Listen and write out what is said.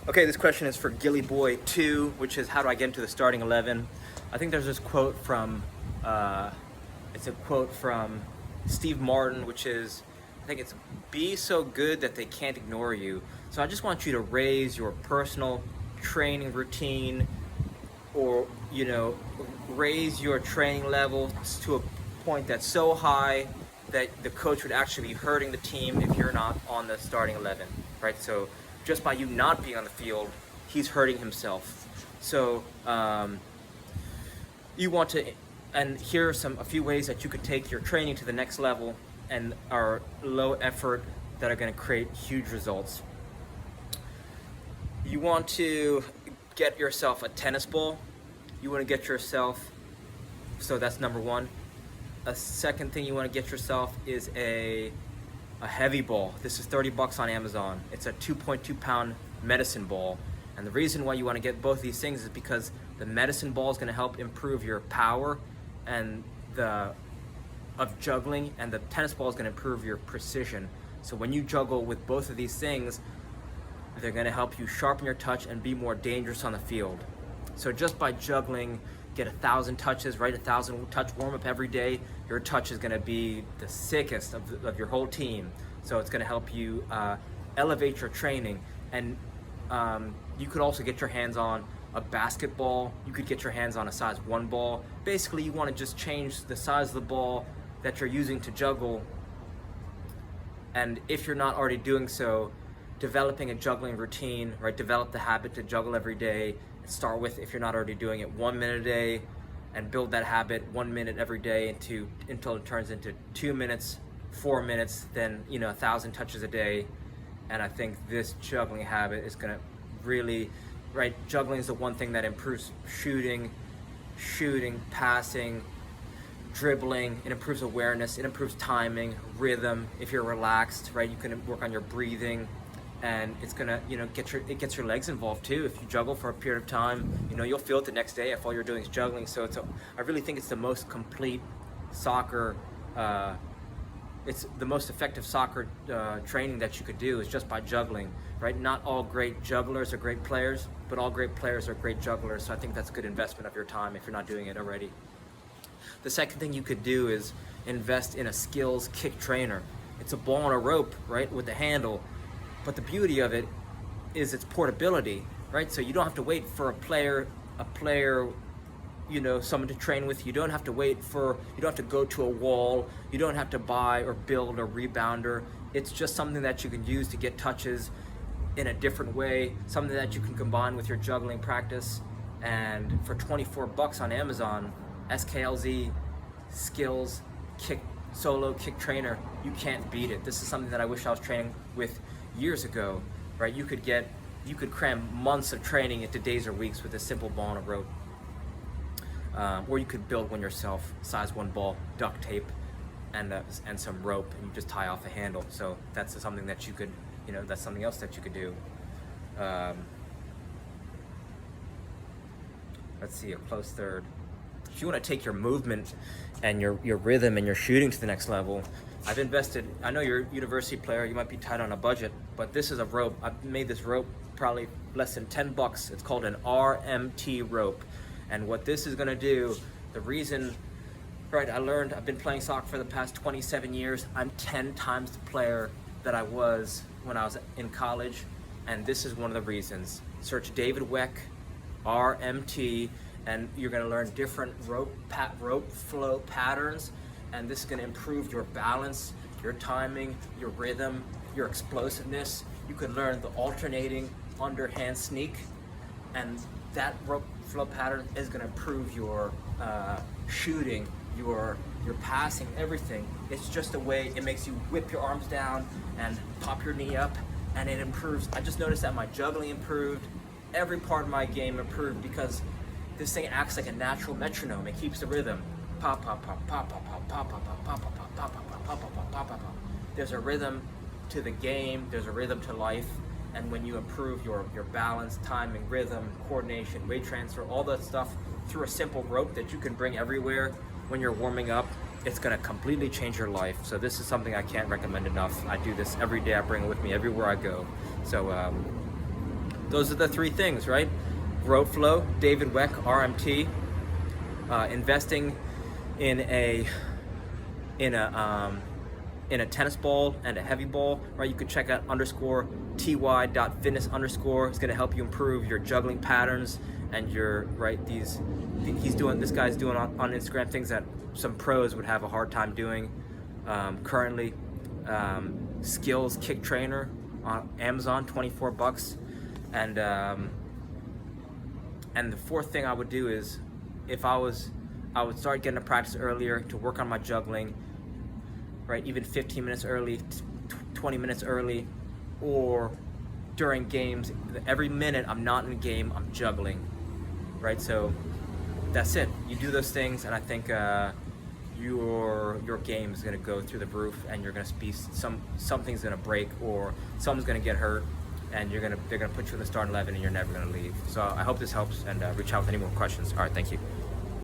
Okay, this question is for Gilly Boy 2, which is how do I get into the starting 11? I think there's this quote from, it's a quote from Steve Martin, which is, I think it's, be so good that they can't ignore you. So I just want you to raise your personal training routine, or, raise your training level to a point that's so high that the coach would actually be hurting the team if you're not on the starting 11, right? So just by you not being on the field, he's hurting himself. So you want to, and here are a few ways that you could take your training to the next level and are low effort that are going to create huge results. You want to get yourself a tennis ball. You want to get yourself, so that's number one. A second thing you want to get yourself is a heavy ball. This is $30 on Amazon. It's a 2.2 pound medicine ball. And the reason why you want to get both of these things is because the medicine ball is going to help improve your power and of juggling, and the tennis ball is going to improve your precision. So when you juggle with both of these things, they're going to help you sharpen your touch and be more dangerous on the field. So just by juggling, get 1,000 touches, right? 1,000 touch warm up every day. Your touch is going to be the sickest of your whole team. So it's going to help you elevate your training. And you could also get your hands on a basketball. You could get your hands on a size 1 ball. Basically, you want to just change the size of the ball that you're using to juggle. And if you're not already doing so, developing a juggling routine, right? Develop the habit to juggle every day. Start with, if you're not already doing it, 1 minute a day, and build that habit 1 minute every day until it turns into 2 minutes, 4 minutes, then 1,000 touches a day. And I think this juggling habit is gonna really, right? Juggling is the one thing that improves shooting, passing, dribbling. It improves awareness. It improves timing, rhythm. If you're relaxed, right, you can work on your breathing. And it's gonna, it gets your legs involved too. If you juggle for a period of time, you'll feel it the next day if all you're doing is juggling. So I really think it's the most complete soccer. It's the most effective soccer training that you could do is just by juggling, right? Not all great jugglers are great players, but all great players are great jugglers. So I think that's a good investment of your time if you're not doing it already. The second thing you could do is invest in a skills kick trainer. It's a ball on a rope, right, with a handle. But the beauty of it is its portability, right? So you don't have to wait for a player, someone to train with. You don't have to you don't have to go to a wall. You don't have to buy or build a rebounder. It's just something that you can use to get touches in a different way, something that you can combine with your juggling practice. And for $24 on Amazon, SKLZ Skills Solo Kick Trainer, you can't beat it. This is something that I wish I was training with years ago, right? You could cram months of training into days or weeks with a simple ball on a rope. Or you could build one yourself, size 1 ball, duct tape, and some rope, and you just tie off a handle. So that's something that you could, that's something else that you could do. Let's see, a close third. If you want to take your movement and your rhythm and your shooting to the next level, I've invested, I know you're a university player, you might be tight on a budget, but this is a rope. I've made this rope probably less than $10. It's called an RMT rope. And what this is gonna do, the reason, right, I've been playing soccer for the past 27 years. I'm 10 times the player that I was when I was in college. And this is one of the reasons. Search David Weck, RMT, and you're gonna learn different rope flow patterns. And this is going to improve your balance, your timing, your rhythm, your explosiveness. You could learn the alternating underhand sneak, and that rope flow pattern is going to improve your shooting, your passing, everything. It's just a way, it makes you whip your arms down and pop your knee up, and it improves. I just noticed that my juggling improved, every part of my game improved, because this thing acts like a natural metronome. It keeps the rhythm. Pop, pop, pop, pop, pop, pop, pop, pop, pop, pop, pop, pop, pop, pop, pop, pop, pop, pop. There's a rhythm to the game. There's a rhythm to life. And when you improve your balance, timing, rhythm, coordination, weight transfer, all that stuff through a simple rope that you can bring everywhere when you're warming up, it's going to completely change your life. So this is something I can't recommend enough. I do this every day. I bring it with me everywhere I go. So those are the three things, right? Road flow, David Weck, RMT, investing in a tennis ball and a heavy ball, right? You could check out _ty.fitness_. It's going to help you improve your juggling patterns and your, right, this guy's doing on Instagram things that some pros would have a hard time doing currently. Skills Kick Trainer on Amazon, $24. And the fourth thing I would do is, I would start getting to practice earlier to work on my juggling, right? Even 15 minutes early, 20 minutes early, or during games. Every minute I'm not in a game, I'm juggling, right? So that's it. You do those things, and I think your game is going to go through the roof, and you're going to be something's going to break, or someone's going to get hurt, and they're going to put you in the starting 11, and you're never going to leave. So I hope this helps, and reach out with any more questions. All right, thank you.